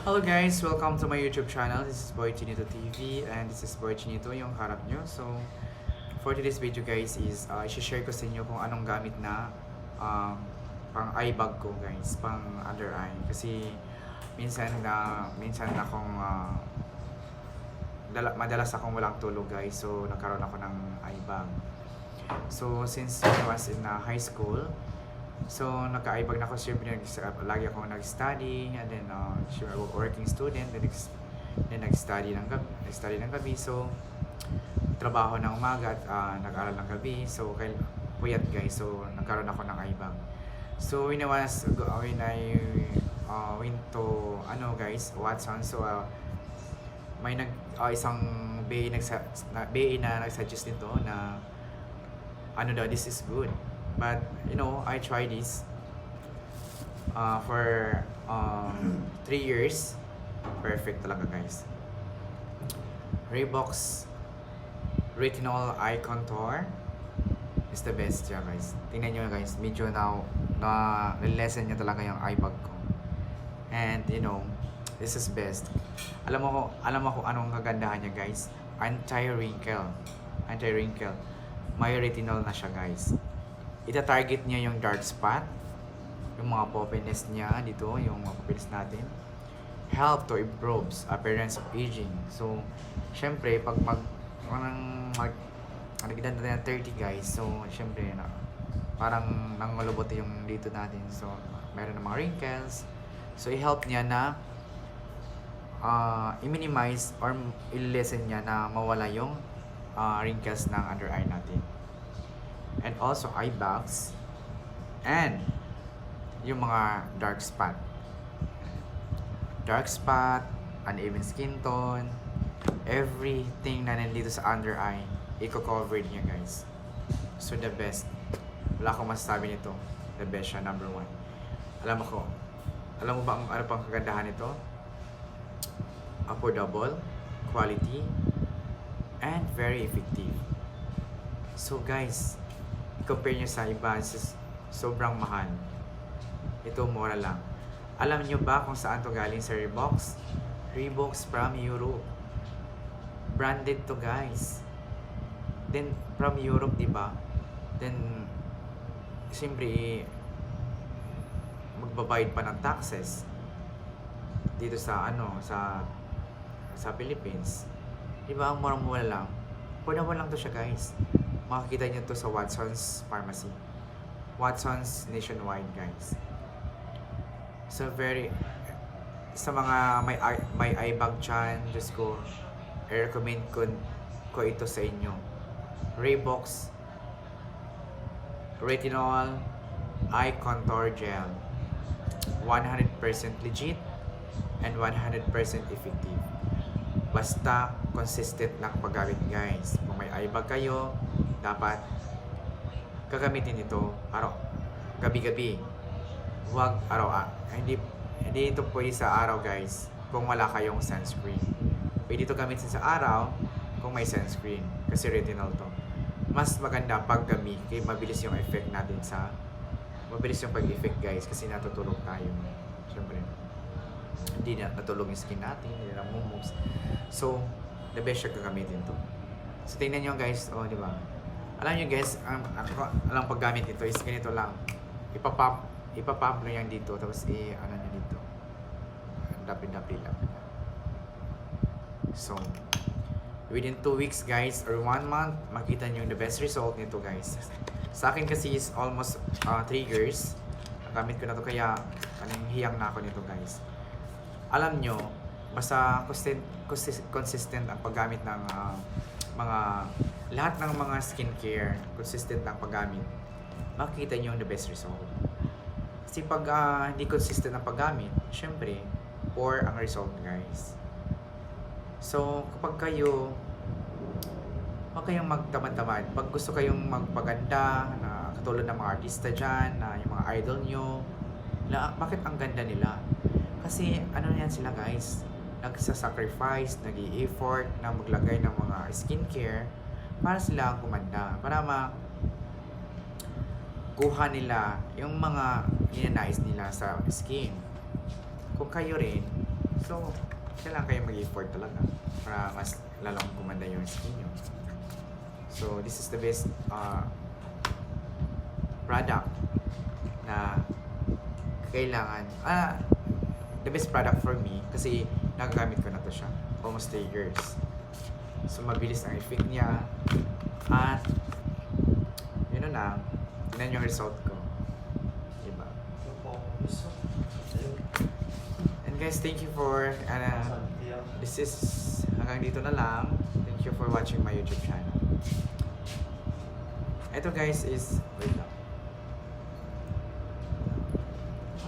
Hello guys, welcome to my YouTube channel. This is Boy Chinito TV and this is Boy Chinito yung harap nyo. So, for today's video guys is i-share ko sa inyo kung anong gamit na pang eye bag ko guys, pang under eye. Kasi minsan akong madalas akong walang tulog guys. So, nagkaroon ako ng eye bag. So, since I was in high school, so nagka-eye bag na ako, syempre lagi akong nag-study and then working student, then nag-study ng gabi, so trabaho ng umaga at nag-aral ng gabi, so puyat guys, so nagkaroon ako ng eye bag. So when I went to guys, Watson, so may isang BA na nag-suggest nito na this is good. But I tried this for 3 years. Perfect talaga guys. Reeboks Retinol Eye Contour is the best siya guys. Tingnan nyo guys, medyo na-lessen niya talaga yung eye bag ko. And this is best. Alam mo kung anong kagandahan niya guys. Anti-wrinkle. May retinol na siya guys. Ita-target niya yung dark spot, yung mga puffiness niya dito, yung mga puffiness natin. Help to improve appearance of aging. So, syempre, pag nagdaan natin ng 30 guys, so, syempre, parang nangulubot yung dito natin. So, meron ng mga wrinkles. So, i-help niya na i-minimize or i-lessen niya na mawala yung wrinkles ng under eye natin. And also eye bags and yung mga dark spot, uneven skin tone, everything na nandito sa under eye, i-cover niya guys. So the best, wala akong masasabi nito, the best siya, number 1. Alam mo ba ano pang kagandahan nito? Affordable, quality, and very effective. So guys, compare nyo sa iba, sobrang mahal. Ito mura lang. Alam nyo ba kung saan to galing sa Reeboks? Reeboks from Europe. Branded to guys. Then from Europe, di ba? Then siyempre magbabayad pa ng taxes dito sa sa Philippines. Di ba? Ang mura-mura lang. Affordable lang to siya guys. Makikita nyo to sa Watson's Pharmacy. Watson's nationwide guys. So sa mga may eye bag dyan, just ko, i-recommend ko ito sa inyo. Reeboks Retinol Eye Contour Gel. 100% legit and 100% effective. Basta consistent lang paggamit guys. Kung may eye bag kayo, dapat gagamitin ito gabi-gabi. Huwag hindi ito pwede sa araw guys kung wala kayong sunscreen. Pwede ito gamitin sa araw kung may sunscreen kasi retinol to. Mas maganda pag gabi kaya mabilis yung pag-effect guys kasi natutulog tayo. Siyempre hindi na natulog yung skin natin, hindi na moves. So the best siya gagamitin to. So tingnan nyo guys, di ba? Alam nyo guys, ang paggamit nito is ganito lang. Ipapump nyo yan dito, tapos nyo dito. Dapi lang. So, within 2 weeks guys, or 1 month, makita nyo the best result nito guys. Sa akin kasi is almost 3 years. Nagamit ko na to kaya hiyang na ako nito guys. Alam nyo, basta consistent ang paggamit ng lahat ng mga skincare, consistent ang paggamit, makikita nyo the best result. Kasi pag hindi consistent ang paggamit, syempre, poor ang result guys. So, kapag huwag kayong magtamad-tamad. Pag gusto kayong magpaganda, na katulad ng mga artista dyan, na yung mga idol nyo, bakit ang ganda nila? Kasi yan sila guys, nagsasacrifice, nag-i-effort na maglagay ng mga skincare para sila kumanda, para kuha nila yung mga ninanais nila sa skin. Kung kayo rin, So, kailangan kayo mag-effort talaga para mas lalong gumanda yung skin nyo. So, this is the best product na kailangan, the best product for me kasi nagagamit ko na to siya almost 3 years. So, mabilis ang effect niya at yun na, yun yung result ko. Diba? And guys, thank you for this is hanggang dito na lang. Thank you for watching my YouTube channel. Ito guys is wait lang.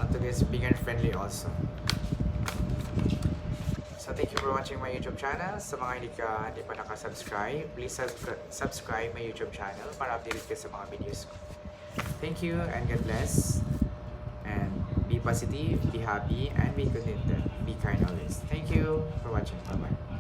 Ito guys, vegan friendly also. So thank you for watching my YouTube channel. Sa mga hindi pa nakasubscribe, please subscribe my YouTube channel para updated ka sa mga videos ko. Thank you and God bless. And be positive, be happy, and be contented. Be kind always. Thank you for watching. Bye-bye.